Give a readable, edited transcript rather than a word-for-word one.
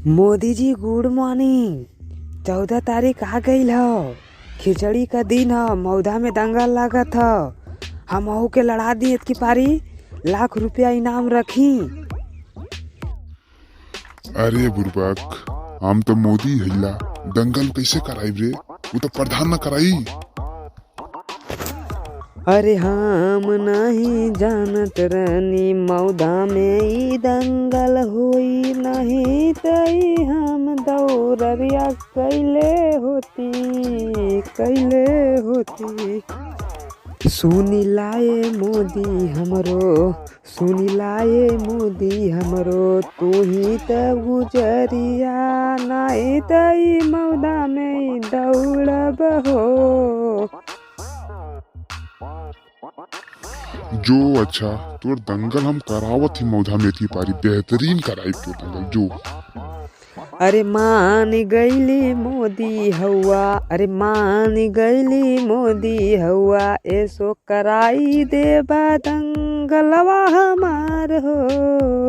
Modi ji good morning. 14 तारीख आ गईल ह। खिचड़ी का दिन ह। मौधा में दंगल लागत ह। हमहू के लड़ा दी की पारी। ₹1,00,000 इनाम रखी। अरे बुरबक, हम तो मोदी हईला, दंगल कैसे कराई रे? वो तो प्रधान न कराई। अरे हम नहीं जानत रहनी मौधा में ई दंगल होई, नहीं तई हम दौड़रिया कैले होती। सुनी लाए मोदी हमरो तू ही त गुजरिया, नहीं तई मौधा में दौड़ब हो। जो अच्छा, तोर दंगल हम करावत ही मौधा में थी पारी, बेहतरीन कराई तो दंगल जो। अरे मान गईली मोदी हवा ऐसो कराई देबा दंगलवा हमार हो।